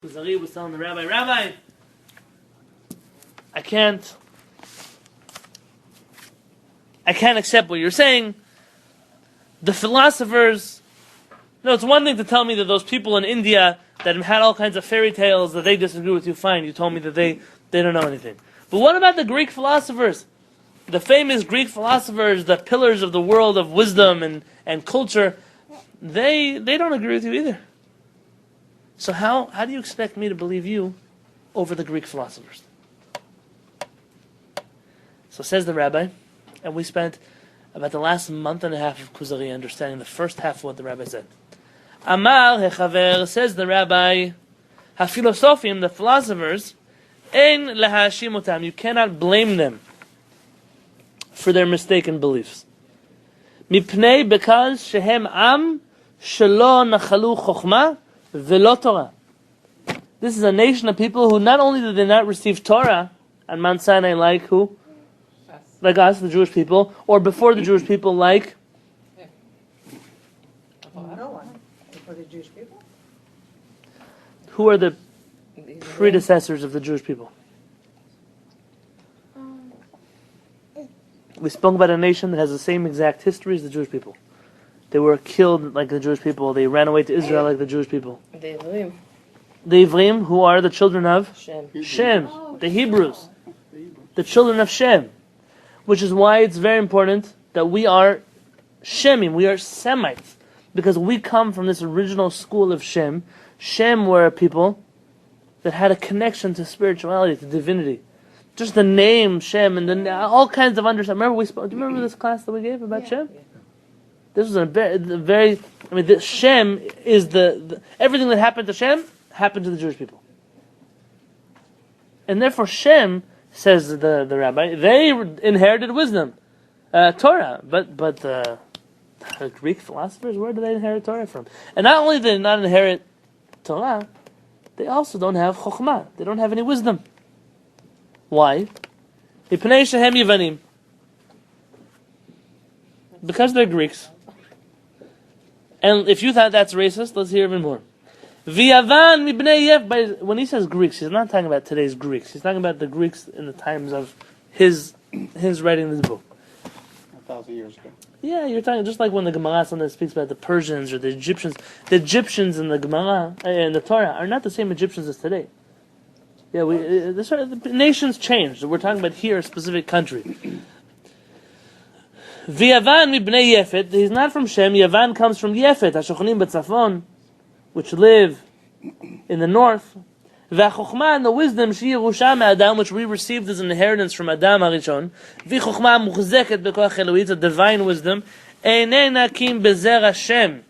Kuzari was telling the Rabbi, I can't accept what you're saying. The philosophers, it's one thing to tell me that those people in India that had all kinds of fairy tales that they disagree with you, fine. You told me that they don't know anything. But what about the Greek philosophers? The famous Greek philosophers, the pillars of the world of wisdom and culture, they don't agree with you either. So how do you expect me to believe you over the Greek philosophers? So says the rabbi, and we spent about the last month and a half of Kuzari understanding the first half of what the rabbi said. Amar hechaver, says the rabbi, ha-philosophim, the philosophers, ein lahashim otam, you cannot blame them for their mistaken beliefs. Mipnei, because shehem am shelo nachalu chokhmah velo Torah. This is a nation of people who not only did they not receive Torah on Mount Sinai, like who? Like us, the Jewish people, or before the Jewish people, like? No one. Before the Jewish people? Who are the predecessors of the Jewish people? We spoke about a nation that has the same exact history as the Jewish people. They were killed like the Jewish people. They ran away to Israel like the Jewish people. The Ivrim. The Ivrim, who are the children of? Shem. The Hebrews. The children of Shem. Which is why it's very important that we are Shemim, we are Semites. Because we come from this original school of Shem. Shem were a people that had a connection to spirituality, to divinity. Just the name Shem and all kinds of understanding. Remember do you remember this class that we gave about Shem? This was a very the Shem is the everything that happened to Shem happened to the Jewish people. And therefore Shem, says the rabbi, they inherited wisdom, Torah. But the Greek philosophers, where do they inherit Torah from? And not only did they not inherit Torah, they also don't have chokhmah. They don't have any wisdom. Why? Because they're Greeks. And if you thought that's racist, let's hear even more. When he says Greeks, he's not talking about today's Greeks. He's talking about the Greeks in the times of his writing this book. 1,000 years ago. Yeah, you're talking just like when the Gemara sometimes speaks about the Persians or the Egyptians. The Egyptians in the Gemara and the Torah are not the same Egyptians as today. Yeah, the nations changed. We're talking about here a specific country. V'yavan mibnei Yefet. He's not from Shem. Yavan comes from Yefet. HaShochonim b'tzafon, which live in the north. V'chokhmah, and the wisdom, she Yerusha me'Adam, which we received as an inheritance from Adam HaRishon. V'chokhmah muchzeket b'koach Elohim, it's a divine wisdom. Einei nakim bezer Hashem.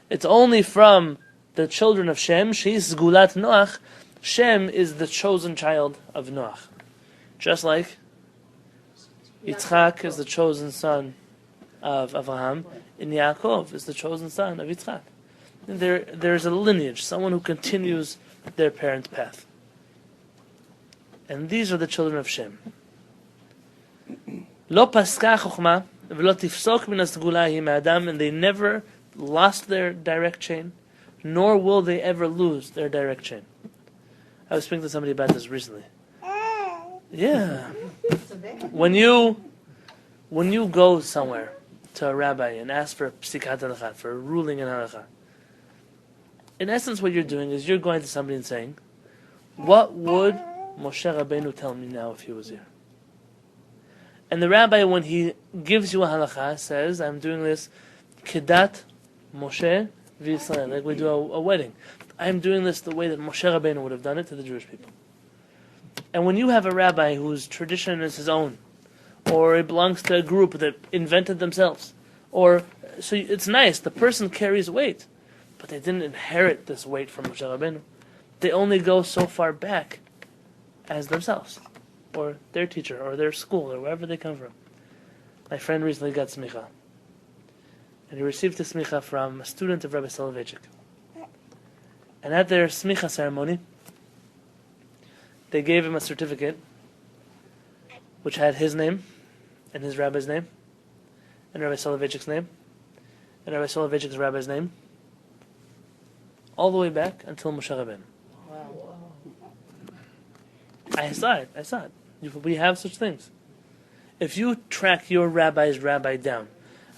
It's only from the children of Shem. She's Zgulat Noach. Shem is the chosen child of Noach. Just like Yitzchak is the chosen son of Avraham, and Yaakov is the chosen son of Yitzchak. There's a lineage, someone who continues their parents' path. And these are the children of Shem. Lo paska chokhmah v'lo tifsok min hasgula hi me'adam, and they never lost their direct chain, nor will they ever lose their direct chain. I was speaking to somebody about this recently. Yeah. When you go somewhere to a rabbi and ask for a psikat halakha, for a ruling in halakha, in essence what you're doing is you're going to somebody and saying, what would Moshe Rabbeinu tell me now if he was here? And the rabbi, when he gives you a halakha, says, I'm doing this kedat Moshe v'Yisrael, like we do a wedding. I'm doing this the way that Moshe Rabbeinu would have done it to the Jewish people. And when you have a rabbi whose tradition is his own, or it belongs to a group that invented themselves, so it's nice, the person carries weight, but they didn't inherit this weight from Moshe Rabbeinu. They only go so far back as themselves, or their teacher, or their school, or wherever they come from. My friend recently got smicha, and he received the smicha from a student of Rabbi Soloveitchik. And at their smicha ceremony, they gave him a certificate which had his name, and his rabbi's name, and Rabbi Soloveitchik's name, and Rabbi Soloveitchik's rabbi's name, all the way back until Moshe Rabbeinu. Wow. I saw it. We have such things. If you track your rabbi's rabbi down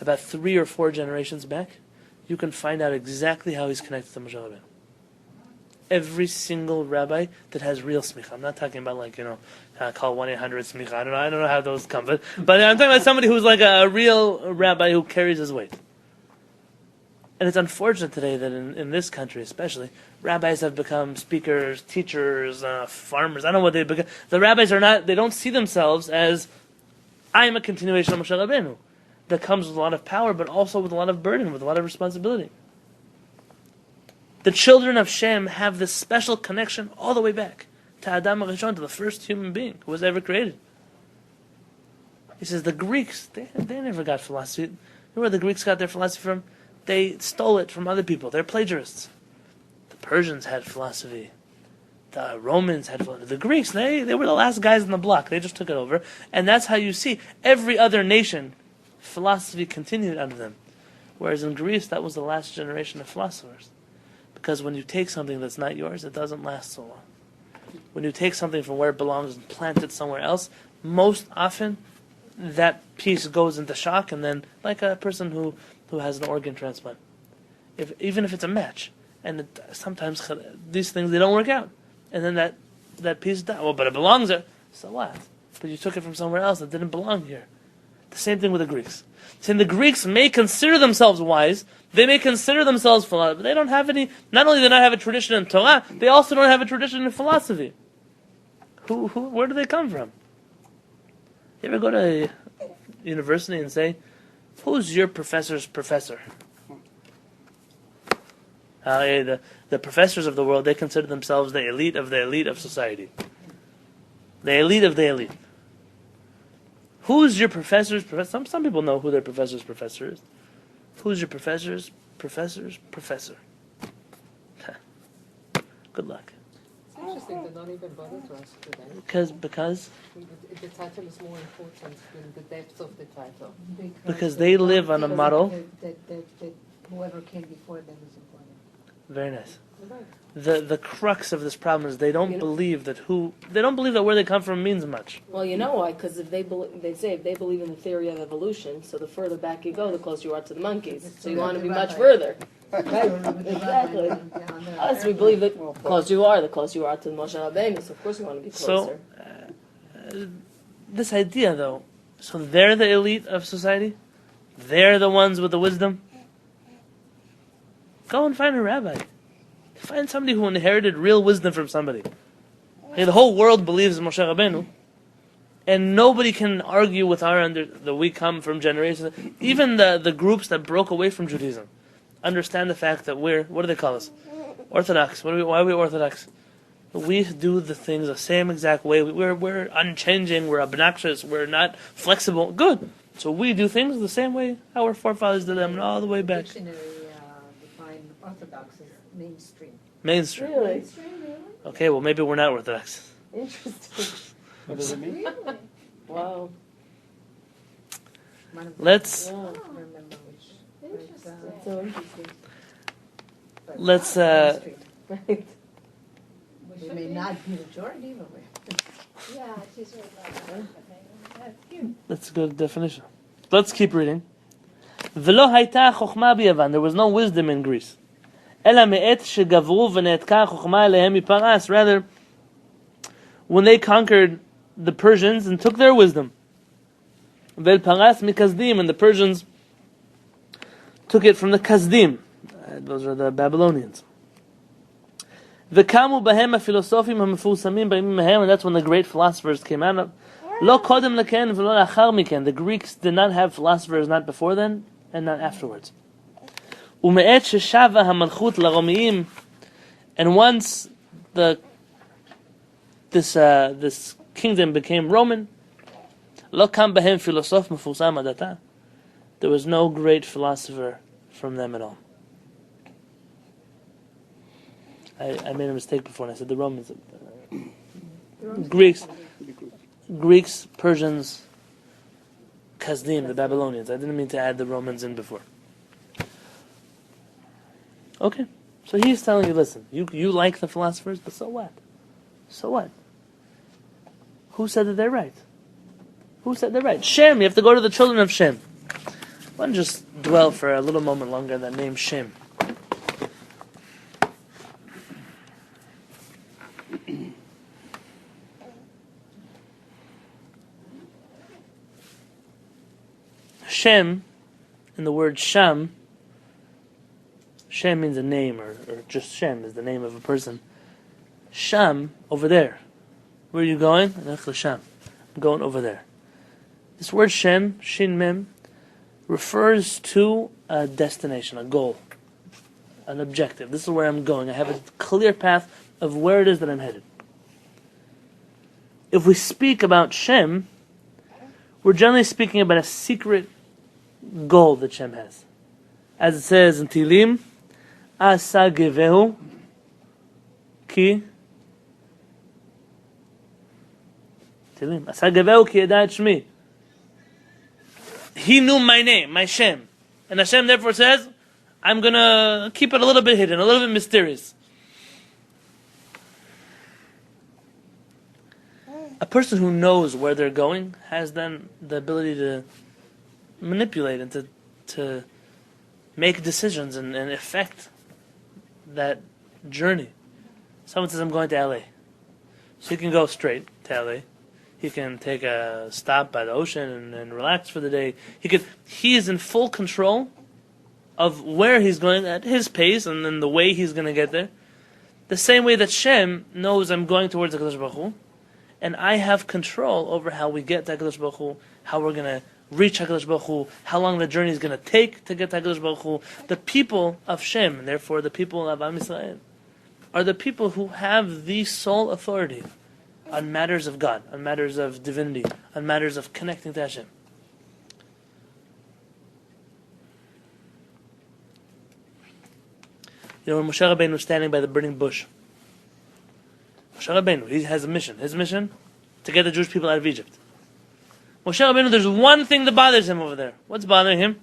about 3 or 4 generations back, you can find out exactly how he's connected to Moshe Rabbeinu. Every single rabbi that has real smicha. I'm not talking about call 1-800 smicha. I don't know how those come, but I'm talking about somebody who's like a real rabbi who carries his weight. And it's unfortunate today that in this country, especially, rabbis have become speakers, teachers, farmers. I don't know what they become. The rabbis are not. They don't see themselves as I am a continuation of Moshe Rabbeinu. That comes with a lot of power, but also with a lot of burden, with a lot of responsibility. The children of Shem have this special connection all the way back to Adam HaRishon, to the first human being who was ever created. He says the Greeks, they never got philosophy. You know where the Greeks got their philosophy from? They stole it from other people. They're plagiarists. The Persians had philosophy. The Romans had philosophy. The Greeks, they were the last guys on the block. They just took it over. And that's how you see every other nation, philosophy continued under them. Whereas in Greece, that was the last generation of philosophers. Because when you take something that's not yours, it doesn't last so long. When you take something from where it belongs and plant it somewhere else, most often that piece goes into shock, and then, like a person who has an organ transplant, even if it's a match, and sometimes these things, they don't work out, and then that piece dies. Well, but it belongs there. So what? But you took it from somewhere else that didn't belong here. The same thing with the Greeks. Saying the Greeks may consider themselves wise, they may consider themselves philosophy, but they don't have any. Not only do they not have a tradition in Torah, they also don't have a tradition in philosophy. Where do they come from? You ever go to a university and say, "Who's your professor's professor?" The professors of the world, they consider themselves the elite of society. The elite of the elite. Who's your professor's professor? Some people know who their professor's professor is. Who's your professor's professor? Good luck. It's interesting they're not even bothered to ask today. Because The title is more important than the depth of the title. Because they live on a model. That whoever came before them is important. Very nice. Right. The crux of this problem is they don't believe that where they come from means much. Well, you know why? Because if they say if they believe in the theory of evolution, so the further back you go, the closer you are to the monkeys. So you want to be much further. Right? Exactly. Us, we believe that the closer you are to the Moshe Rabbeinu. So of course you want to be closer. So, this idea though, so they're the elite of society? They're the ones with the wisdom? Go and find a rabbi. Find somebody who inherited real wisdom from somebody. Okay, the whole world believes in Moshe Rabbeinu, and nobody can argue with that we come from generations. Even the groups that broke away from Judaism understand the fact that what do they call us? Orthodox. Why are we Orthodox? We do the things the same exact way. We're unchanging. We're obnoxious. We're not flexible. Good. So we do things the same way our forefathers did them all the way back. Dictionary define Orthodox as mainstream. Mainstream. Really? Okay, well maybe we're not Orthodox. Interesting. What does it mean? Wow. Let's I don't remember which. Interesting. So interesting. let's Right. We may not be majority, but we're. Yeah, she's right about that. That's cute. let's go to the definition. Let's keep reading. V'lo hayta chokhma biyavan. There was no wisdom in Greece. Ela me'et shegavru v'ne'etka chokhma elehem miparas. Rather, when they conquered the Persians and took their wisdom. Vel paras mikazdim, and the Persians took it from the Kazdim. Those are the Babylonians. V'kamu bahem ha'filosofim ha'mefusamim b'yamim hahem, and that's when the great philosophers came out of. Lo kodem leken v'lo lachar miken. The Greeks did not have philosophers, not before then and not afterwards. Ume'et sheshava ha'malchut la'romiim, and once this kingdom became Roman, lo kam bahem filosof mefusam adata. There was no great philosopher from them at all. I made a mistake before and I said the Romans. Greeks, Persians, Kazdim, the Babylonians. I didn't mean to add the Romans in before. Okay. So he's telling you, listen, you like the philosophers, but so what? So what? Who said that they're right? Who said they're right? Shem, you have to go to the children of Shem. I want to just dwell for a little moment longer on that name Shem. Shem, in the word Sham, Shem means a name, or just Shem is the name of a person. Sham, over there. Where are you going? Sham. I'm going over there. This word Shem, Shin Mem, refers to a destination, a goal, an objective. This is where I'm going. I have a clear path of where it is that I'm headed. If we speak about Shem, we're generally speaking about a secret goal that Shem has. As it says in Tilim, Asa Gevehu Ki Tilim, Asa Gevehu Ki Yada et Shmi. He knew my name, my Shem. And Hashem therefore says, I'm going to keep it a little bit hidden, a little bit mysterious. A person who knows where they're going has then the ability to manipulate and to make decisions and affect that journey. Someone says, I'm going to LA. So you can go straight to LA. He can take a stop by the ocean and relax for the day. He is in full control of where he's going at his pace and then the way he's going to get there. The same way that Shem knows I'm going towards HaKadosh Baruch Hu, and I have control over how we get to HaKadosh Baruch Hu, how we're going to reach HaKadosh Baruch Hu, how long the journey is going to take to get to HaKadosh Baruch Hu. The people of Shem, and therefore the people of Am Yisrael, are the people who have the sole authority on matters of God, on matters of divinity, on matters of connecting to Hashem. You know, when Moshe Rabbeinu was standing by the burning bush, Moshe Rabbeinu, he has a mission. His mission, to get the Jewish people out of Egypt. Moshe Rabbeinu, there's one thing that bothers him over there. What's bothering him?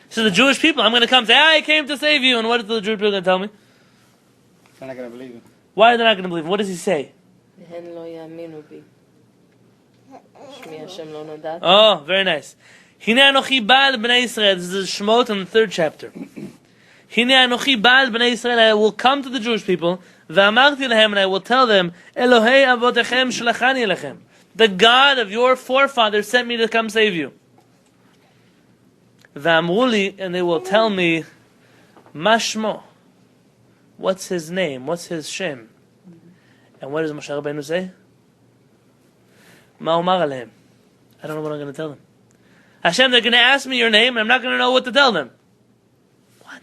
So the Jewish people, I'm going to come and say, I came to save you. And what is the Jewish people going to tell me? They're not going to believe him. Why are they not going to believe him? What does he say? Oh, very nice. Hine anochi ba'al b'nei Yisrael. This is Shemot in the 3rd chapter. Hine anochi ba'al b'nei Yisrael. I will come to the Jewish people. V'amarti lehem, and I will tell them, Elohei avotechem shlachani lechem. The God of your forefathers sent me to come save you. V'amruli, and they will tell me, Mashmo. What's his name? What's his Shem? And what does Moshe Rabbeinu say? Ma omar alehem. I don't know what I'm going to tell them. Hashem, they're going to ask me your name, and I'm not going to know what to tell them. What?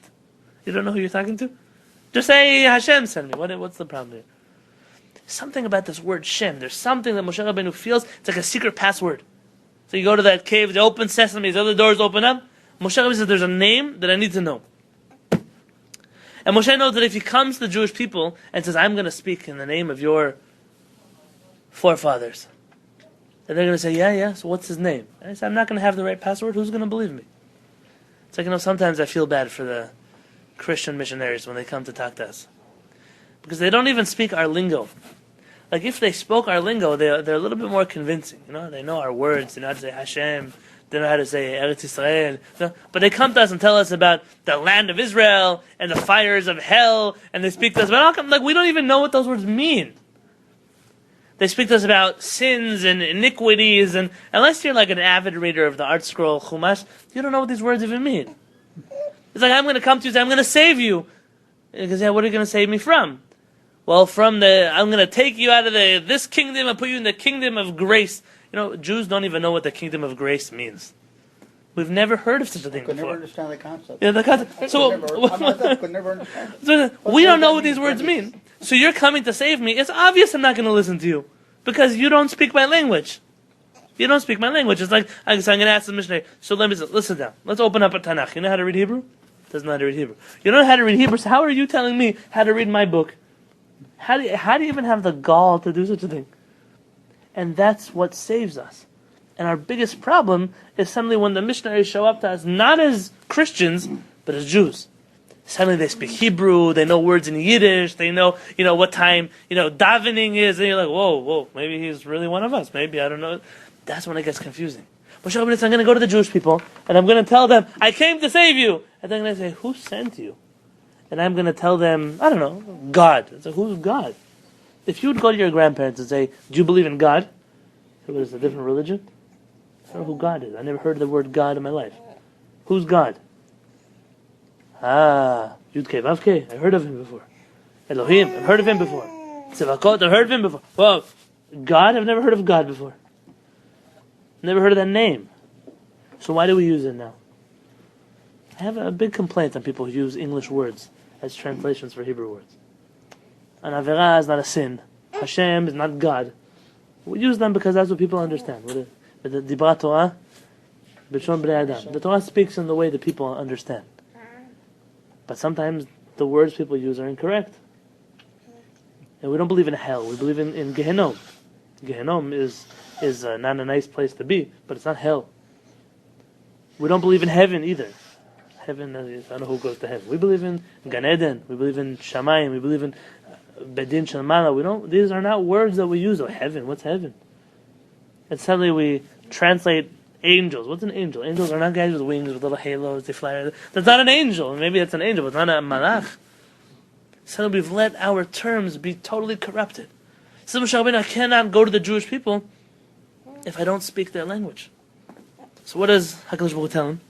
You don't know who you're talking to? Just say, Hashem sent me. What's the problem here? Something about this word Shem. There's something that Moshe Rabbeinu feels. It's like a secret password. So you go to that cave, the open sesame, the other doors open up. Moshe Rabbeinu says, there's a name that I need to know. And Moshe knows that if he comes to the Jewish people and says, I'm going to speak in the name of your forefathers, and they're going to say, yeah, so what's his name? And I say, I'm not going to have the right password. Who's going to believe me? It's like, sometimes I feel bad for the Christian missionaries when they come to talk to us. Because they don't even speak our lingo. Like, if they spoke our lingo, they're a little bit more convincing. They know our words. They know how to say Hashem. They know how to say Eretz Yisrael. But they come to us and tell us about the land of Israel and the fires of hell, and they speak to us about, we don't even know what those words mean. They speak to us about sins and iniquities, and unless you're like an avid reader of the Art Scroll Chumash, you don't know what these words even mean. It's like, I'm going to come to you and say, I'm going to save you. Because, what are you going to save me from? Well, I'm going to take you out of this kingdom and put you in the kingdom of grace. Jews don't even know what the kingdom of grace means. We've never heard of such a thing before. Could never understand the concept. Yeah, the concept. So, could never understand. So we don't know what these words mean. So you're coming to save me. It's obvious I'm not going to listen to you. Because you don't speak my language. You don't speak my language. It's like, so I'm going to ask the missionary, so listen down. Let's open up a Tanakh. You know how to read Hebrew? Doesn't know how to read Hebrew. You don't know how to read Hebrew, so how are you telling me how to read my book? How do you even have the gall to do such a thing? And that's what saves us. And our biggest problem is suddenly when the missionaries show up to us, not as Christians, but as Jews. Suddenly they speak Hebrew, they know words in Yiddish, they know, what time, davening is, and you're like, whoa, maybe he's really one of us, maybe, I don't know. That's when it gets confusing. Moshe Rabbeinu says, I'm going to go to the Jewish people, and I'm going to tell them, I came to save you. And they're going to say, who sent you? And I'm going to tell them, I don't know, God. So who's God? If you would go to your grandparents and say, do you believe in God? What is a different religion? I don't know who God is. I never heard the word God in my life. Who's God? Yud-Kei, Vav-Kei, I heard of him before. Elohim, I've heard of him before. Tzevakot, I've heard of him before. Well, God, I've never heard of God before. Never heard of that name. So why do we use it now? I have a big complaint on people who use English words as translations for Hebrew words. An Avera is not a sin. Hashem is not God. We use them because that's what people understand. The Dibra Torah, B'Shon Bnei Adam. The Torah speaks in the way that people understand. But sometimes the words people use are incorrect. And we don't believe in hell. We believe in Gehenom. Gehenom is not a nice place to be, but it's not hell. We don't believe in heaven either. Heaven, I don't know who goes to heaven. We believe in Gan Eden. We believe in HaShamayim. We believe in Bedin Shalmana. These are not words that we use. Oh, heaven. What's heaven? And suddenly we translate angels. What's an angel? Angels are not guys with wings, with little halos, they fly. That's not an angel. Maybe it's an angel, but it's not a malach. Suddenly we've let our terms be totally corrupted. So Moshe Rabbeinu, I cannot go to the Jewish people if I don't speak their language. So what does HaKadosh Baruch Hu tell him?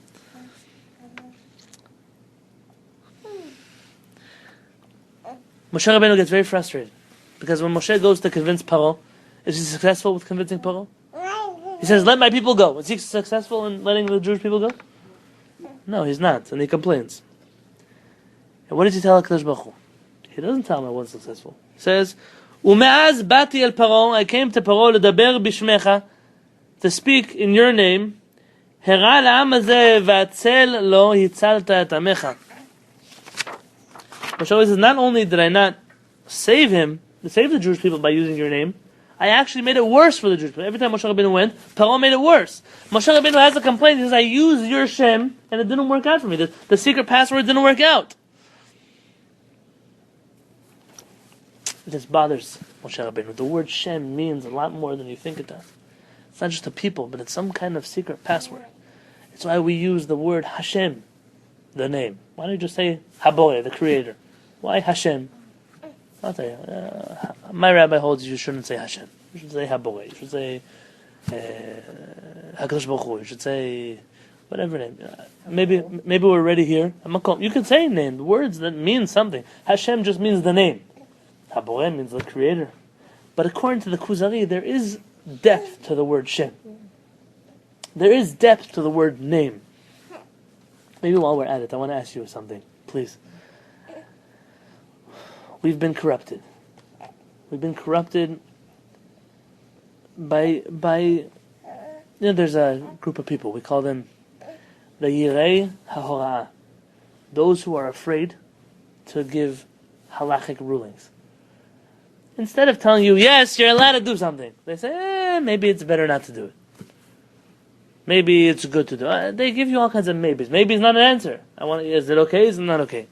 Moshe Rabbeinu gets very frustrated because when Moshe goes to convince Paro, is he successful with convincing Paro? He says, let my people go. Is he successful in letting the Jewish people go? No, he's not, and he complains. And what does he tell HaKadosh Baruch Hu? He doesn't tell him I wasn't successful. He says, Ume'az bati el Paro, I came to Paro ledaber bishmecha, to speak in your name. Hera la'am hazeh v'atzel lo hitzalta et amecha. Moshe says, not only did I not save the Jewish people by using your name, I actually made it worse for the Jewish people. Every time Moshe Rabbeinu went, Paro made it worse. Moshe Rabbeinu has a complaint. He says, I used your Shem, and it didn't work out for me. The secret password didn't work out. This bothers Moshe Rabbeinu. The word Shem means a lot more than you think it does. It's not just a people, but it's some kind of secret password. It's why we use the word Hashem, the name. Why don't you just say Haboreh, the creator? Why Hashem? I'll tell you. My rabbi holds you shouldn't say Hashem. You should say Haboreh. You should say HaKadosh Baruch Hu. You should say whatever name. Maybe we're already here. You can say name, words that mean something. Hashem just means the name. Haboreh means the creator. But according to the Kuzari, there is depth to the word Shem. There is depth to the word name. Maybe while we're at it, I want to ask you something, please. We've been corrupted. We've been corrupted by there's a group of people, we call them the Yirei HaHora'ah, those who are afraid to give halachic rulings. Instead of telling you, yes, you're allowed to do something, they say, maybe it's better not to do it. Maybe it's good to do. They give you all kinds of maybes. Maybe it's not an answer. Is it okay? Is it not okay?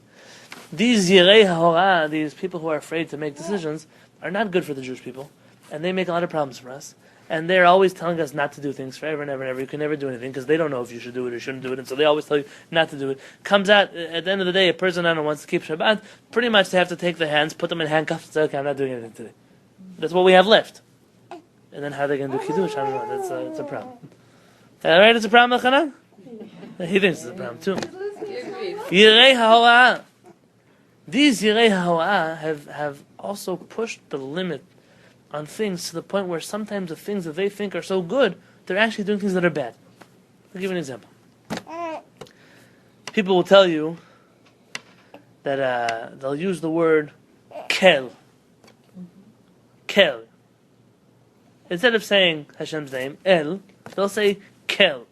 These Yirei HaHora'ah, these people who are afraid to make decisions, are not good for the Jewish people, and they make a lot of problems for us. And they're always telling us not to do things forever and ever and ever. You can never do anything because they don't know if you should do it or shouldn't do it, and so they always tell you not to do it. Comes out at the end of the day, a person who wants to keep Shabbat, pretty much they have to take the hands, put them in handcuffs, and say, "Okay, I'm not doing anything today." That's what we have left. And then how are they going to do kiddush? I don't know. That's a problem. All right, it's a problem, Elchanan? He thinks it's a problem too. Yirei HaHora'ah. These Yirei HaHora'ah have also pushed the limit on things to the point where sometimes the things that they think are so good, they're actually doing things that are bad. I'll give you an example. People will tell you that they'll use the word kel. Kel. Instead of saying Hashem's name, El, they'll say kel.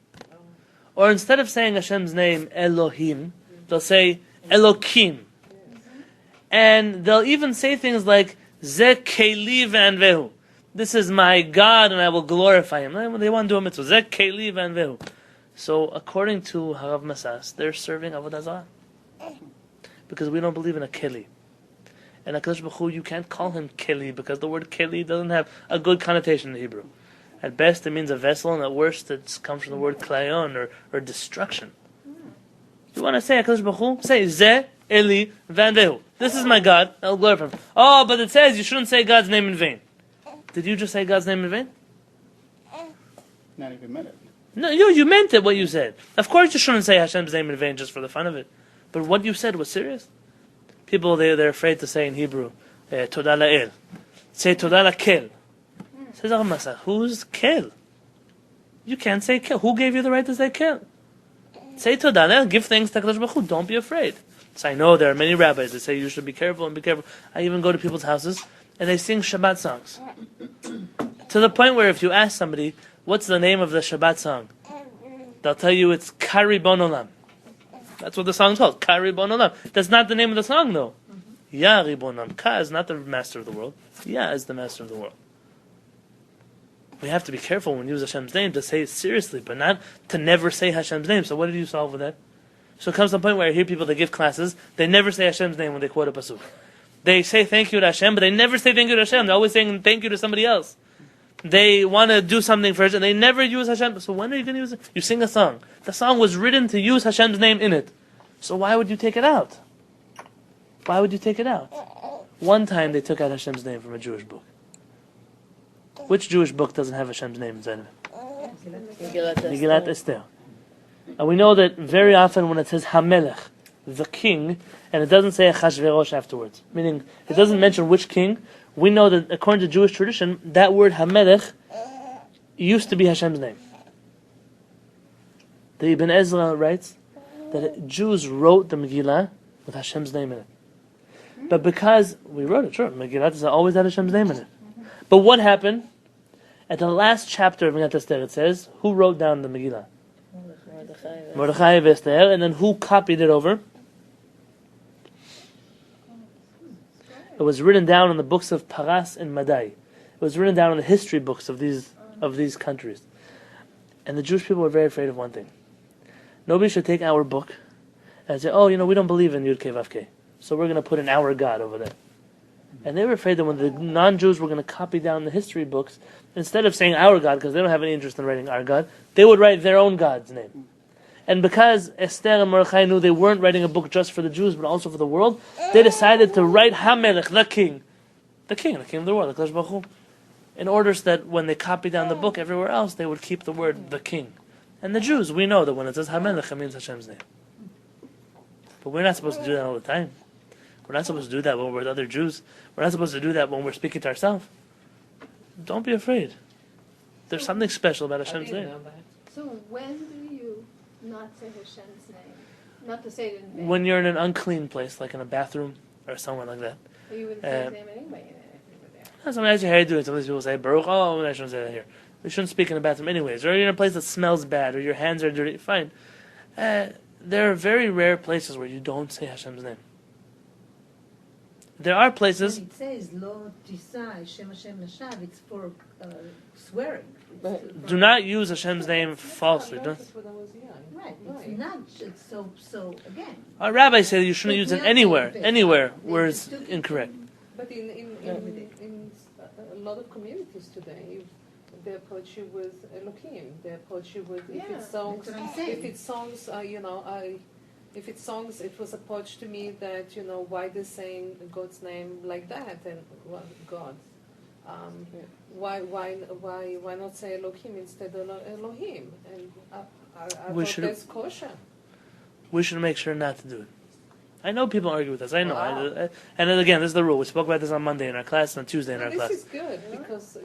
Or instead of saying Hashem's name, Elohim, they'll say Elokim. And they'll even say things like Ze Keli Ve'anvehu. this is my God and I will glorify Him. They want to do a mitzvah. Zeh keli v'anvehu. So according to Harav Masas, they're serving Avodah Zarah. Because we don't believe in a keli. And HaKadosh Baruch Hu, you can't call Him keli because the word keli doesn't have a good connotation in Hebrew. At best it means a vessel, and at worst it comes from the word klayon, or destruction. You want to say HaKadosh Baruch Hu? Say Zeh Eli Vanvehu. This is my God, I'll glorify Him. Oh, but it says you shouldn't say God's name in vain. Did you just say God's name in vain? Not even minute. No, you meant it, what you said. Of course you shouldn't say Hashem's name in vain just for the fun of it. But what you said was serious. People, they're afraid to say in Hebrew, Todah la'el. Say Todah la'kel. Says Rav Masa, who's kel? You can't say kel. Who gave you the right to say kel? Say Todah la'el, give thanks to HaKadosh Baruch Hu. Don't be afraid. So I know there are many rabbis that say you should be careful and be careful. I even go to people's houses and they sing Shabbat songs. To the point where if you ask somebody, what's the name of the Shabbat song? They'll tell you it's Kari Bon Olam. That's what the song's called, Kari Bon Olam. That's not the name of the song though. Ya Ribon Olam. Ka is not the master of the world. Ya is the master of the world. We have to be careful when we use Hashem's name to say it seriously, but not to never say Hashem's name. So what did you solve with that? So it comes to the point where I hear people that give classes, they never say Hashem's name when they quote a pasuk. They say thank you to Hashem, but they never say thank you to Hashem. They're always saying thank you to somebody else. They want to do something for Hashem, they never use Hashem. So when are you going to use it? You sing a song. The song was written to use Hashem's name in it. So why would you take it out? Why would you take it out? One time they took out Hashem's name from a Jewish book. Which Jewish book doesn't have Hashem's name inside of it? Kehillat Esther. And we know that very often when it says HaMelech, the king, and it doesn't say Achashverosh afterwards, meaning it doesn't mention which king, we know that according to Jewish tradition, that word HaMelech used to be Hashem's name. The Ibn Ezra writes that Jews wrote the Megillah with Hashem's name in it. But because we wrote it, sure, Megillah always had Hashem's name in it. But what happened? At the last chapter of Megillat Esther, it says, who wrote down the Megillah? Mordechai and Esther, and then who copied it over? It was written down in the books of Paras and Madai. It was written down in the history books of these countries. And the Jewish people were very afraid of one thing. Nobody should take our book and say, oh, we don't believe in Yud Kei Vav Kei, so we're going to put in our God over there. And they were afraid that when the non-Jews were going to copy down the history books, instead of saying our God, because they don't have any interest in writing our God, they would write their own God's name. And because Esther and Mordechai knew they weren't writing a book just for the Jews, but also for the world, they decided to write HaMelech, the king of the world, the HaKadosh Baruch Hu, in order so that when they copied down the book everywhere else, they would keep the word the king. And the Jews, we know that when it says HaMelech, it means Hashem's name. But we're not supposed to do that all the time. We're not supposed to do that when we're with other Jews. We're not supposed to do that when we're speaking to ourselves. Don't be afraid. There's something special about Hashem's name. So when do you not say Hashem's name? Not to say it in vain. When you're in an unclean place, like in a bathroom or somewhere like that. Or you wouldn't say his name anyway if you were there. Sometimes your hair doing. Sometimes people say, Baruch, oh, I shouldn't say that here. We shouldn't speak in the bathroom anyways. Or you're in a place that smells bad, or your hands are dirty. Fine. There are very rare places where you don't say Hashem's name. There are places. When it says Lo Tisa Shem Hashem Nashav, it's for swearing. Do not use Hashem's name falsely. I Don't. noticed when I was young. Right, it's not so again. Our rabbis say that you shouldn't use it anywhere where it's incorrect. But in a lot of communities today, they approach you with Elohim. They approach you with if it's songs. that's what I'm saying. If it's songs, if it's songs, it was approached to me that why they're saying God's name like that and God. Why not say Elohim instead of Elohim? And I thought that's kosher. We should make sure not to do it. I know people argue with us. I know. Wow. And then again, this is the rule. We spoke about this on Monday in our class and on Tuesday in our class. This is good because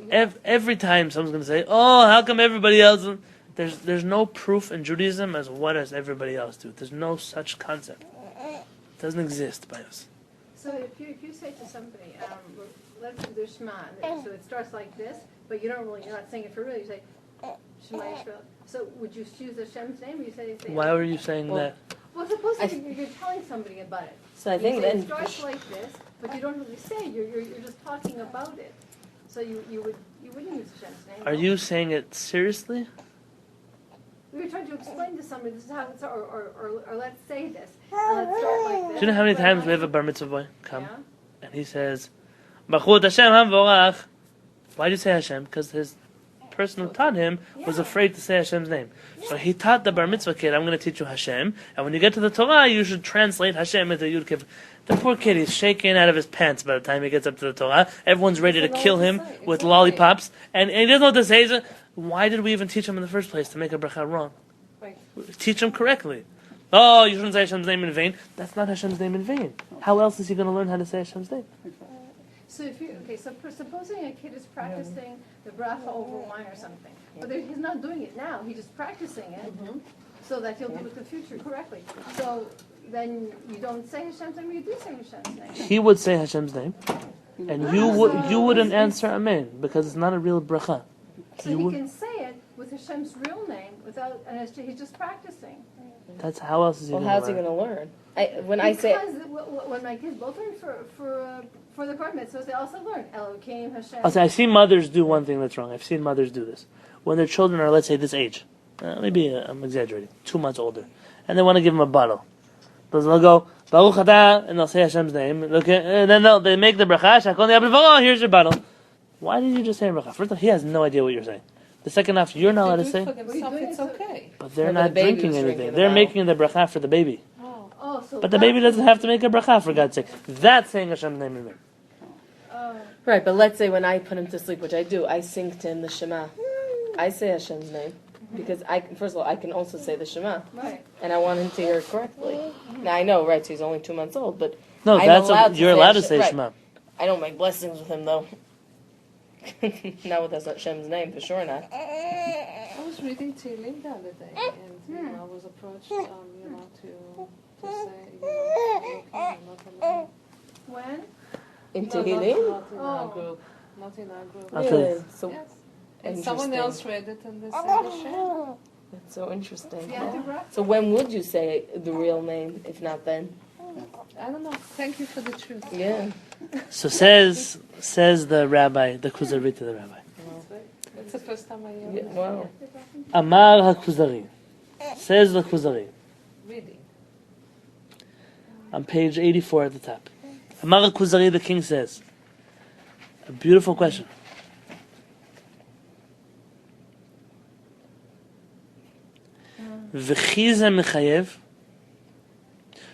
every time someone's going to say, "Oh, how come everybody else?" There's no proof in Judaism as what does everybody else do. There's no such concept. It doesn't exist by us. So if you say to somebody, let's do the Shema, so it starts like this, but you're not saying it for real. You say Shema Yisrael. So would you use Hashem's name, or you say? Why were you saying that? Well, suppose you're telling somebody about it. So I think you say then it starts like this, but you don't really say. You're just talking about it. So you wouldn't use Hashem's name. Are no? you saying it seriously? We were trying to explain to somebody this is how it's, or let's say this. And let's start like this. Do you know how many But times not- we have a bar mitzvah boy come Yeah. and he says, "Bachut Hashem Hamvorach." Why do you say Hashem? Because his person who taught him was Yeah. afraid to say Hashem's name. So he taught the bar mitzvah kid, "I'm going to teach you Hashem, and when you get to the Torah, you should translate Hashem into Yud Kef." The poor kid, he's shaking out of his pants by the time he gets up to the Torah. Everyone's ready to Doesn't know kill what to him say. with Exactly. lollipops, and he doesn't know what to say. He's why did we even teach him in the first place to make a bracha wrong? Right. Teach him correctly. Oh, you shouldn't say Hashem's name in vain. That's not Hashem's name in vain. How else is he going to learn how to say Hashem's name? So supposing a kid is practicing the bracha over wine or something, but he's not doing it now. He's just practicing it so that he'll do it in the future correctly. So then you don't say Hashem's name, you do say Hashem's name. He would say Hashem's name, and you wouldn't answer Amen because it's not a real bracha. So You he would- can say it with Hashem's real name without, and he's just practicing. That's how else is he Well, going to how's he learn? going to learn? When I say, Because when my kids both learn for the bar mitzvahs, they also learn Elohim, Hashem. I'll say, I see mothers do one thing that's wrong. I've seen mothers do this. When their children are, let's say, this age, maybe I'm exaggerating, 2 months older, and they want to give them a bottle. They'll go, Baruch Atah, and they'll say Hashem's name. Look, and then they make the bracha, Shakon Yablev, here's your bottle. Why did you just say bracha? First of all, he has no idea what you're saying. The second half, you're not allowed They to do it say, for themselves, it's okay. but they're Well, the not baby drinking was anything. drinking the They're bottle. making the bracha for the baby. Oh. Oh, so But the baby doesn't have to make a bracha, for God's sake. That's saying Hashem's name in vain. Oh, right, but let's say when I put him to sleep, which I do, I sing to him the Shema. I say Hashem's name. Because first of all, I can also say the Shema. right. And I want him to hear it correctly. Now I know, right, so he's only 2 months old, but No, I'm that's allowed to you're say allowed to Hashem- say right. Shema. I don't make blessings with him though. Not with Hashem's name, for sure not. I was reading Tehillim the other day, and I was approached, to say, not When? In in Tehillim? our Oh. group, not in our group. I'll tell you. Really? So Yes. And someone interesting. else read it and they said Hashem. That's so interesting. Yeah, the bracha. So when would you say the real name, if not then? I don't know. Thank you for the truth. Yeah. So says the rabbi, the Kuzari to the rabbi. That's the first time I hear Yeah, it. wow. Amar HaKuzari. Says the Kuzari. Reading. On page 84 at the top. Amar HaKuzari, the king says. A beautiful question. וכי זה מחייב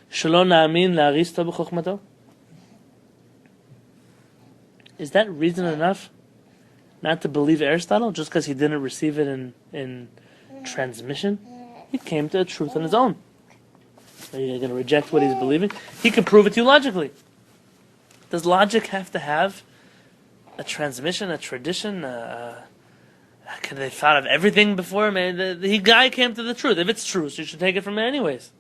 שלא נאמין לאריסטו בחוכמתו? Is that reason enough not to believe Aristotle just because he didn't receive it in transmission? He came to a truth on his own. Are you going to reject what he's believing? He can prove it to you logically. Does logic have to have a transmission, a tradition? Could they thought of everything before? Man, the guy came to the truth. If it's true, so you should take it from it anyways.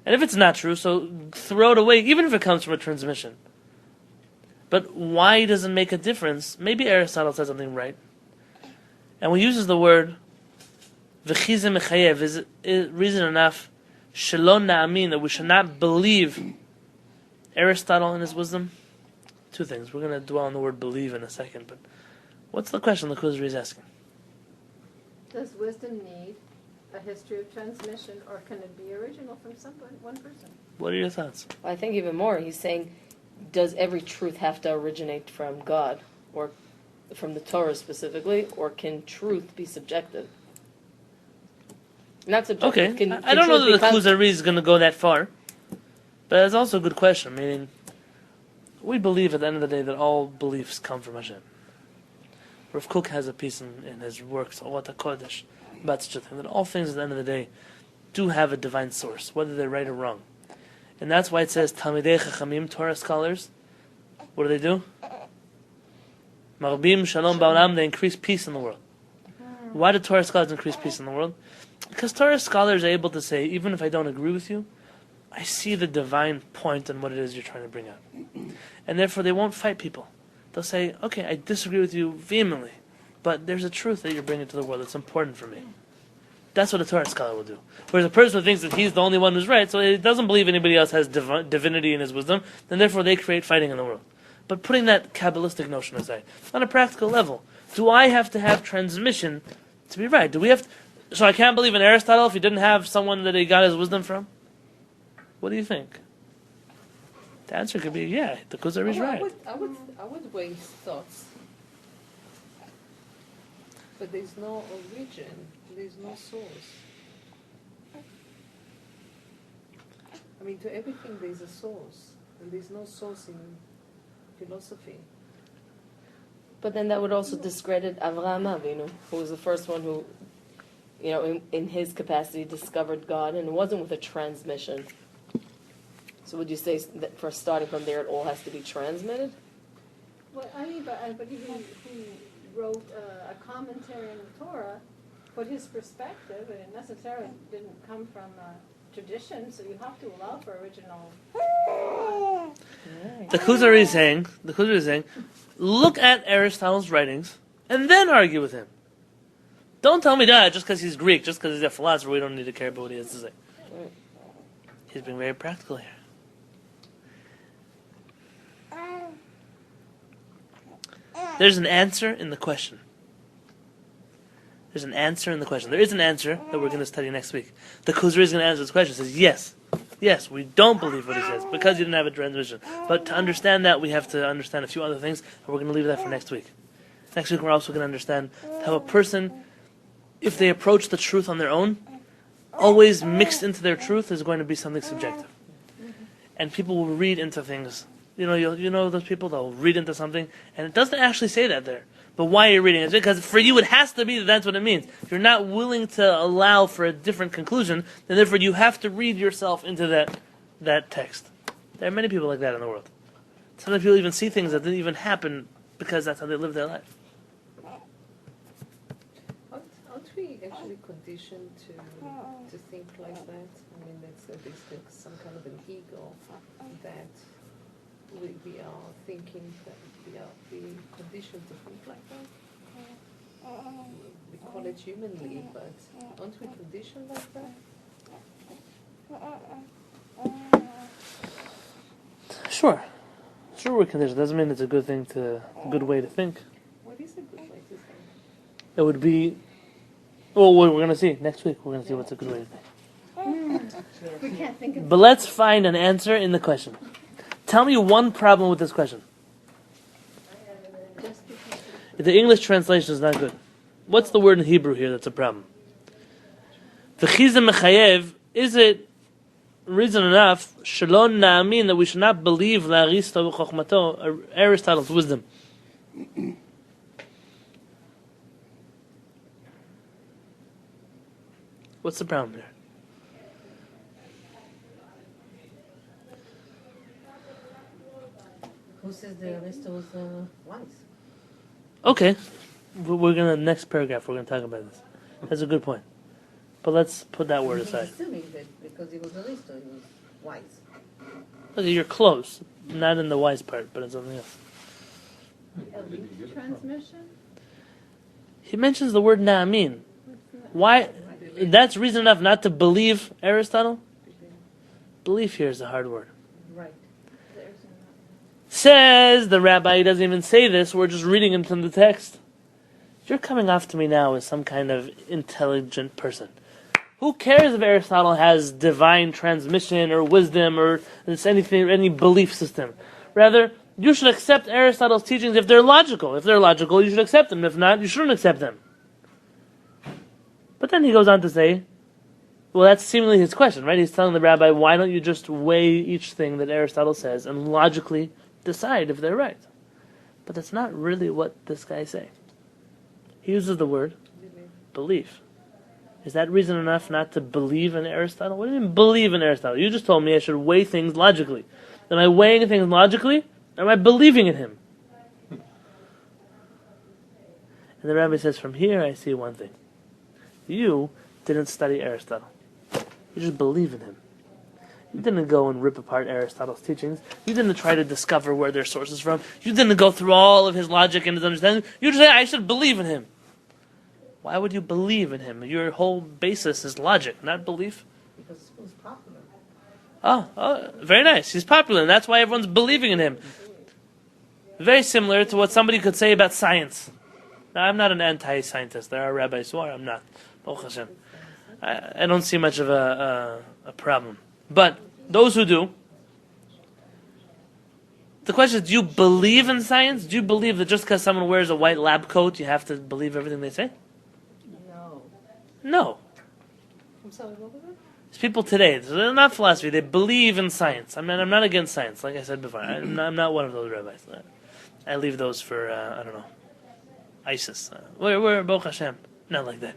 And if it's not true, so throw it away, even if it comes from a transmission. But why does it make a difference? Maybe Aristotle said something right. And when he uses the word v'chize mechayev, is it reason enough shalom na'amin, that we should not believe Aristotle in his wisdom? 2 things. We're going to dwell on the word believe in a second, but what's the question the Kuzari is asking? Does wisdom need a history of transmission, or can it be original from one person? What are your thoughts? I think even more, he's saying, does every truth have to originate from God, or from the Torah specifically, or can truth be subjective? Not subjective. Okay, Can I don't know truth that the be Kuzari is going to go that far, but it's also a good question. Meaning, we believe at the end of the day that all beliefs come from Hashem. Rav Kook has a piece in his works, Ot HaKodesh, about such a thing, that all things at the end of the day do have a divine source, whether they're right or wrong. And that's why it says, Talmidei Chachamim, Torah scholars, what do? Marbim Shalom Ba'olam, they increase peace in the world. Why do Torah scholars increase peace in the world? Because Torah scholars are able to say, even if I don't agree with you, I see the divine point in what it is you're trying to bring out. And therefore they won't fight people. They'll say, okay, I disagree with you vehemently, but there's a truth that you're bringing to the world that's important for me. That's what a Torah scholar will do. Whereas a person who thinks that he's the only one who's right, so he doesn't believe anybody else has divinity in his wisdom, then therefore they create fighting in the world. But putting that Kabbalistic notion aside, on a practical level, do I have to have transmission to be right? Do we have? So I can't believe in Aristotle if he didn't have someone that he got his wisdom from. What do you think? The answer could be yeah. The Kuzari is right. I would weigh thoughts, but there's no origin. There's no source. I mean, to everything there's a source, and there's no source in philosophy. But then that would also discredit Avraham Avinu, who was the first one who, in his capacity discovered God, and it wasn't with a transmission. So would you say that for starting from there, it all has to be transmitted? Well, but he who wrote a commentary on the Torah put his perspective, and it necessarily didn't come from tradition, so you have to allow for original. The Kuzari is saying, look at Aristotle's writings and then argue with him. Don't tell me that just because he's Greek, just because he's a philosopher, we don't need to care about what he has to say. He's being very practical here. There's an answer in the question. There's an answer in the question. There is an answer that we're going to study next week. The Kuzari is going to answer this question. He says, yes, we don't believe what he says because he didn't have a transmission. But to understand that, we have to understand a few other things, and we're going to leave that for next week. Next week, we're also going to understand how a person, if they approach the truth on their own, always mixed into their truth is going to be something subjective. And people will read into things. You know those people that will read into something, and it doesn't actually say that there. But why are you reading it? Because for you it has to be that that's what it means. If you're not willing to allow for a different conclusion, then therefore you have to read yourself into that text. There are many people like that in the world. Sometimes people even see things that didn't even happen because that's how they live their life. Aren't we actually conditioned to think like that? I mean, there's some kind of an ego that we are thinking that we are being conditioned to think like that. We call it humanly, but aren't we conditioned like that? Sure we're conditioned. Doesn't mean it's a good way to think. What is a good way to think? It would be, well, we're going to see next week. We're going to see what's a good way to think. We can't think of. But let's find an answer in the question. Tell me one problem with this question. If the English translation is not good, what's the word in Hebrew here that's a problem? V'chizem mechayev, is it reason enough, shalom na'amin, that we should not believe la'aristo v'chokhmato, Aristotle's wisdom? What's the problem here? Who says the Aristo was wise? Okay, we're gonna next paragraph. We're gonna talk about this. That's a good point. But let's put that word aside. He's assuming that because he was Aristo, he was wise. Okay, you're close. Not in the wise part, but in something else. Elite transmission? He mentions the word na'amin. Why? That's reason enough not to believe Aristotle? Belief here is a hard word. Right. Says the rabbi, he doesn't even say this, we're just reading it from the text. You're coming off to me now as some kind of intelligent person. Who cares if Aristotle has divine transmission or wisdom or anything, any belief system? Rather, you should accept Aristotle's teachings if they're logical. If they're logical, you should accept them. If not, you shouldn't accept them. But then he goes on to say, well, that's seemingly his question, right? He's telling the rabbi, why don't you just weigh each thing that Aristotle says and logically decide if they're right? But that's not really what this guy's saying. He uses the word belief. Is that reason enough not to believe in Aristotle? What do you mean believe in Aristotle? You just told me I should weigh things logically. Am I weighing things logically? Or am I believing in him? And the rabbi says, from here I see one thing. You didn't study Aristotle. You just believe in him. You didn't go and rip apart Aristotle's teachings. You didn't try to discover where their sources from. You didn't go through all of his logic and his understanding. You just say, I should believe in him. Why would you believe in him? Your whole basis is logic, not belief. Because he was popular. Oh, very nice. He's popular, and that's why everyone's believing in him. Very similar to what somebody could say about science. Now, I'm not an anti-scientist. There are rabbis who are. I'm not. Baruch Hashem. I don't see much of a problem. But those who do, the question is, do you believe in science? Do you believe that just because someone wears a white lab coat, you have to believe everything they say? No. No. I'm sorry, what was it? There's people today, they're not philosophy, they believe in science. I'm not against science, like I said before. I'm not one of those rabbis. I leave those for, I don't know, ISIS. We're Baruch Hashem. Not like that.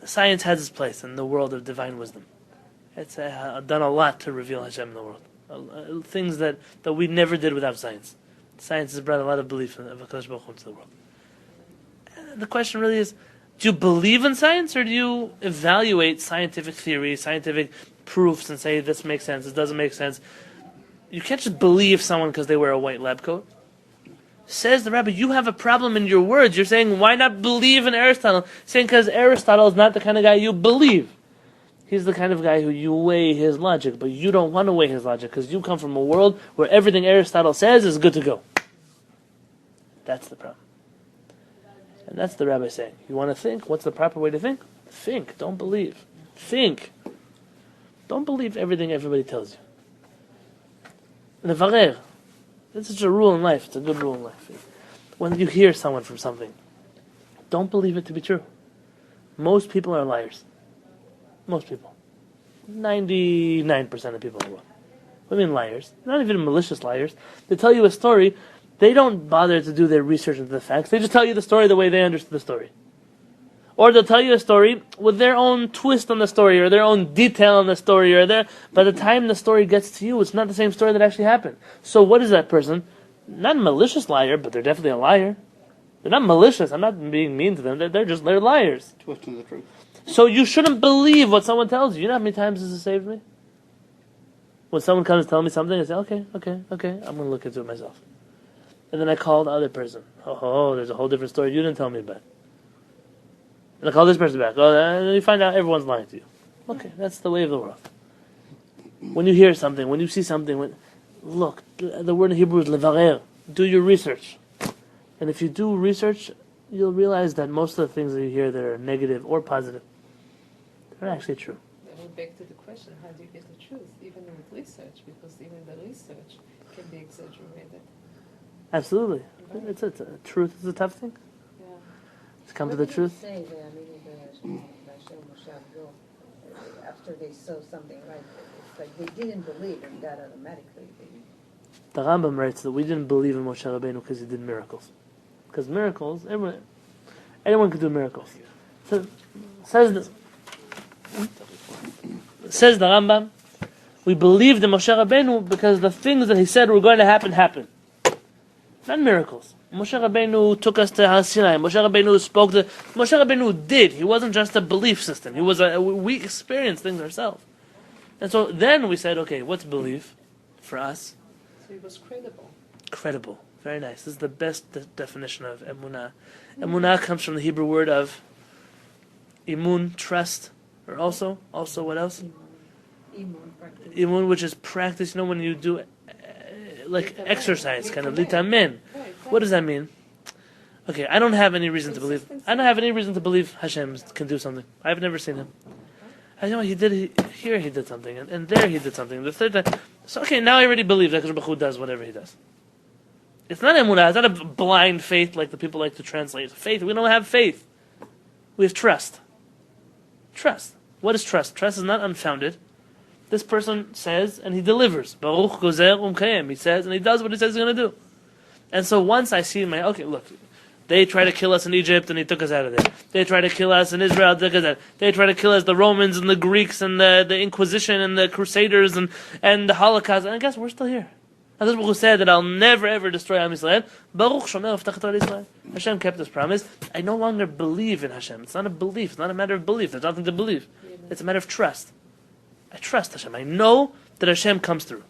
Science has its place in the world of divine wisdom. It's done a lot to reveal Hashem in the world. Things that we never did without science. Science has brought a lot of belief of HaKadosh Baruch Hu into the world. And the question really is, do you believe in science, or do you evaluate scientific theory, scientific proofs, and say this makes sense, this doesn't make sense? You can't just believe someone because they wear a white lab coat. Says the rabbi, you have a problem in your words. You're saying, why not believe in Aristotle? Saying because Aristotle is not the kind of guy you believe. He's the kind of guy who you weigh his logic, but you don't want to weigh his logic because you come from a world where everything Aristotle says is good to go. That's the problem. And that's the rabbi saying. You want to think? What's the proper way to think? Think. Don't believe. Think. Don't believe everything everybody tells you. Levarer. This is a rule in life. It's a good rule in life. When you hear someone from something, don't believe it to be true. Most people are liars. Most people. 99% of people are wrong. What do you mean liars? Not even malicious liars. They tell you a story. They don't bother to do their research into the facts. They just tell you the story the way they understood the story. Or they'll tell you a story with their own twist on the story, or their own detail on the story, or by the time the story gets to you, it's not the same story that actually happened. So what is that person? Not a malicious liar, but they're definitely a liar. They're not malicious. I'm not being mean to them. They're liars. Twisting the truth. So you shouldn't believe what someone tells you. You know how many times this has saved me? When someone comes to tell me something, I say, okay, I'm going to look into it myself. And then I call the other person. Oh, there's a whole different story you didn't tell me about. And I call this person back. Oh, and then you find out everyone's lying to you. Okay, that's the way of the world. When you hear something, when you see something, look, the word in Hebrew is levarer. Do your research. And if you do research, you'll realize that most of the things that you hear that are negative or positive, they're actually true. Then we're back to the question, how do you get the truth, even with research? Because even the research can be exaggerated. Absolutely. It's a truth is a tough thing. Yeah. To come to the truth. After they saw something, right? It's like they didn't believe in God automatically. The Rambam writes that we didn't believe in Moshe Rabbeinu because he did miracles. Because miracles, anyone can do miracles. So, says the Rambam, we believed in Moshe Rabbeinu because the things that he said were going to happen happened. Not miracles. Moshe Rabbeinu took us to Har Sinai. Moshe Rabbeinu spoke to... Moshe Rabbeinu did. He wasn't just a belief system. We experienced things ourselves. And so then we said, okay, what's belief for us? So it was credible. Credible. Very nice. This is the best definition of emunah. Emunah comes from the Hebrew word of imun, trust, or also what else? Imun, which is practice. You know when you do like exercise, kind of litamen. What does that mean? Okay, I don't have any reason to believe. I don't have any reason to believe Hashem can do something. I've never seen him. I know he did here. He did something, and there he did something. The third time, so okay, now I already believe that HaKadosh Baruch Hu does whatever he does. It's not emunah. It's not a blind faith like the people like to translate. Faith. We don't have faith. We have trust. Trust. What is trust? Trust is not unfounded. This person says and he delivers. Baruch gozer umkayem. He says and he does what he says he's going to do. And so once I see okay, look, they try to kill us in Egypt and he took us out of there. They try to kill us in Israel, took us out. They try to kill us, the Romans and the Greeks and the Inquisition and the Crusaders and the Holocaust. And I guess we're still here. HaKadosh Baruch Hu said that I'll never ever destroy Am Yisrael. Baruch Shomer Avtachato Yisrael. Hashem kept his promise. I no longer believe in Hashem. It's not a belief. It's not a matter of belief. There's nothing to believe. It's a matter of trust. I trust Hashem. I know that Hashem comes through.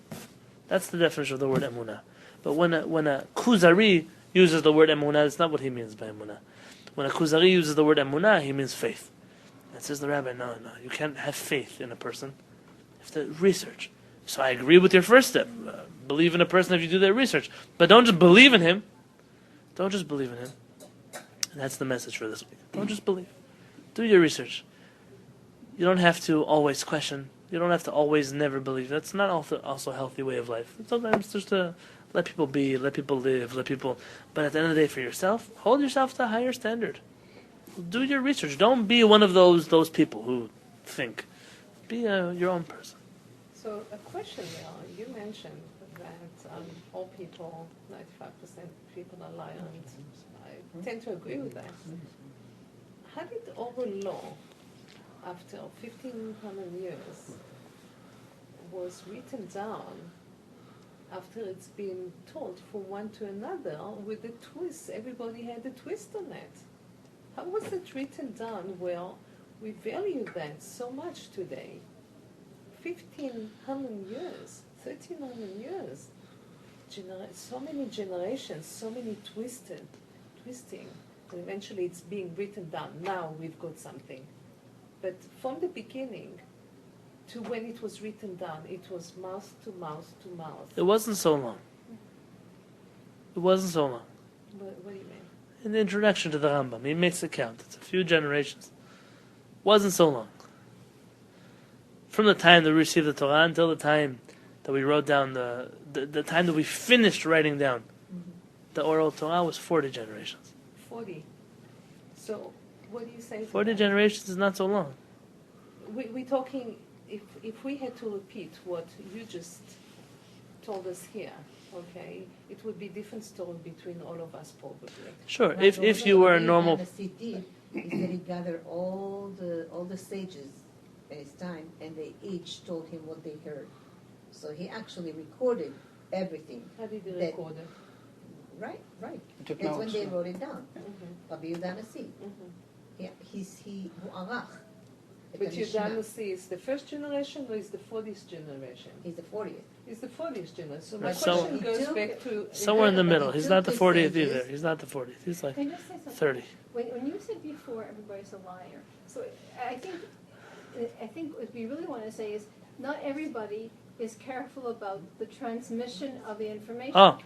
That's the definition of the word emunah. But when a Kuzari uses the word emunah, that's not what he means by emunah. When a Kuzari uses the word emunah, he means faith. And says the rabbi, no, you can't have faith in a person. You have to research. So I agree with your first step. Believe in a person if you do their research. But don't just believe in him. Don't just believe in him. And that's the message for this week. Don't just believe. Do your research. You don't have to always question. You don't have to always never believe. That's not also a healthy way of life. Sometimes just to let people be, let people live, let people... But at the end of the day, for yourself, hold yourself to a higher standard. Do your research. Don't be one of those people who think. Be your own person. So a question there, you mentioned that all people, 95% of people are liars. I tend to agree with that. How did oral law, after 1,500 years, was written down after it's been taught from one to another with a twist? Everybody had a twist on it. How was it written down where we value that so much today? 1,500 years, 1,300 years, so many generations, so many twisting, and eventually it's being written down. Now we've got something. But from the beginning to when it was written down, it was mouth to mouth to mouth. It wasn't so long. It wasn't so long. What do you mean? In the introduction to the Rambam, he makes it count. It's a few generations. Wasn't so long. From the time that we received the Torah until the time that we wrote down the time that we finished writing down the oral Torah was 40 generations. 40. So what do you say? 40 generations is not so long. We're talking, if we had to repeat what you just told us here, okay, it would be a different story between all of us probably. Sure, Right, if you were a normal... He said he gathered all the sages in his time, and they each told him what they heard. So he actually recorded everything. How did you that- record it? Right. He took That's when notes, they yeah. wrote it down. Mm-hmm. Rabbi Yonatan Halevy. Mm-hmm. Yeah, he mu'arach. But Yudanasi is the first generation or is the 40th generation? He's the 40th. It's the 40th generation. So my So- question goes He took- back to... Somewhere in the But middle. he He's took not the the 40th sages. either. He's not the 40th. He's like Can I just say something? 30. When you said before everybody's a liar, so I think what we really want to say is not everybody is careful about the transmission of the information. Oh,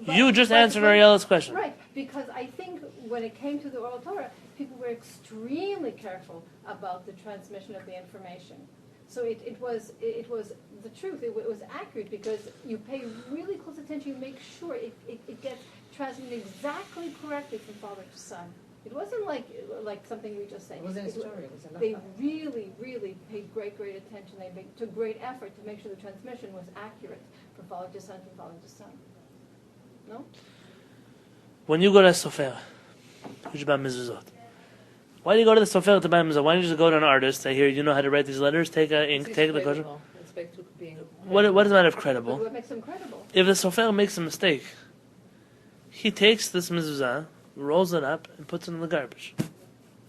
you just but- answered Ariela's question. Right, because I think when it came to the oral Torah, people were extremely careful about the transmission of the information. So it was the truth. It was accurate because you pay really close attention. You make sure it gets transmitted exactly correctly from father to son. It wasn't like something we just say. It wasn't a story. It was a They lacha. really took great attention. They took great effort to make sure the transmission was accurate from father to son from father to son. No? When you go to a sofer, who's about mezuzot? Why do you go to the sofer to buy mezuzot? Why don't you just go to an artist? Say, here, you know how to write these letters. Take a ink, take the kosher. It's back to being... What does it matter if But credible? what makes them credible? If the sofer makes a mistake, he takes this mezuzah, rolls it up, and puts it in the garbage.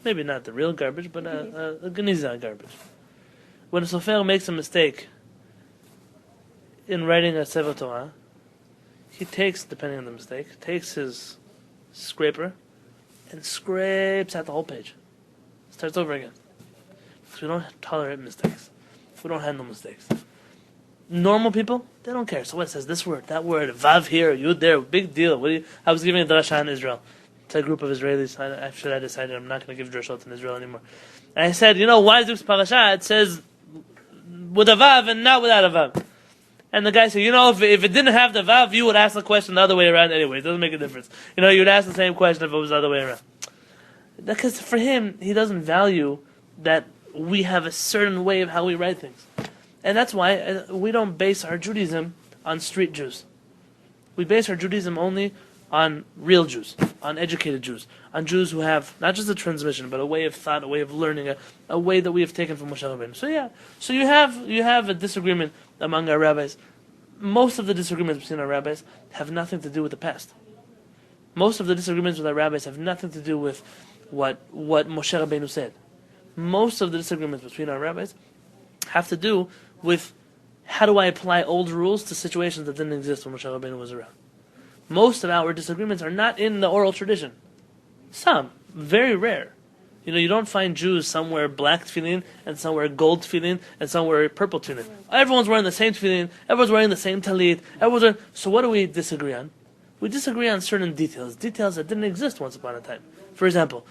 Maybe not the real garbage, but a geniza garbage. When a sofer makes a mistake in writing a sefer Torah, he takes, depending on the mistake, takes his scraper and scrapes out the whole page. Starts over again. Because we don't tolerate mistakes. We don't handle mistakes. Normal people, they don't care. So what it says, this word, that word, vav here, yud there, big deal. I was giving a drasha in Israel to a group of Israelis. After I decided I'm not going to give drashot in Israel anymore. And I said, why is this parasha? It says with a vav and not without a vav. And the guy said, if it didn't have the vav, you would ask the question the other way around anyway. It doesn't make a difference. You would ask the same question if it was the other way around. Because for him, he doesn't value that we have a certain way of how we write things. And that's why we don't base our Judaism on street Jews. We base our Judaism only on real Jews, on educated Jews, on Jews who have not just a transmission, but a way of thought, a way of learning, a way that we have taken from Moshe Rabbeinu. So you have a disagreement among our rabbis. Most of the disagreements between our rabbis have nothing to do with the past. Most of the disagreements with our rabbis have nothing to do with what Moshe Rabbeinu said. Most of the disagreements between our rabbis have to do with how do I apply old rules to situations that didn't exist when Moshe Rabbeinu was around. Most of our disagreements are not in the oral tradition. Some, very rare, You don't find Jews somewhere black tefillin and somewhere gold tefillin and somewhere purple tefillin. Everyone's wearing the same tefillin. Everyone's wearing the same talit. So what do we disagree on? We disagree on certain details that didn't exist once upon a time. For example,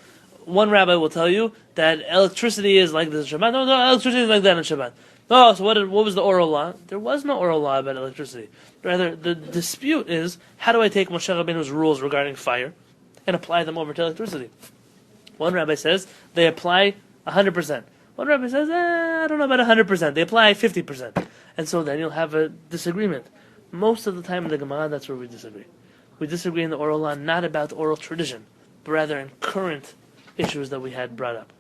one rabbi will tell you that electricity is like this in Shabbat. No, electricity is like that in Shabbat. No, so what was the oral law? There was no oral law about electricity. Rather, the dispute is, how do I take Moshe Rabbeinu's rules regarding fire and apply them over to electricity? One rabbi says they apply 100%. One rabbi says, I don't know about 100%. They apply 50%. And so then you'll have a disagreement. Most of the time in the Gemara, that's where we disagree. We disagree in the oral law, not about oral tradition, but rather in current issues that we had brought up.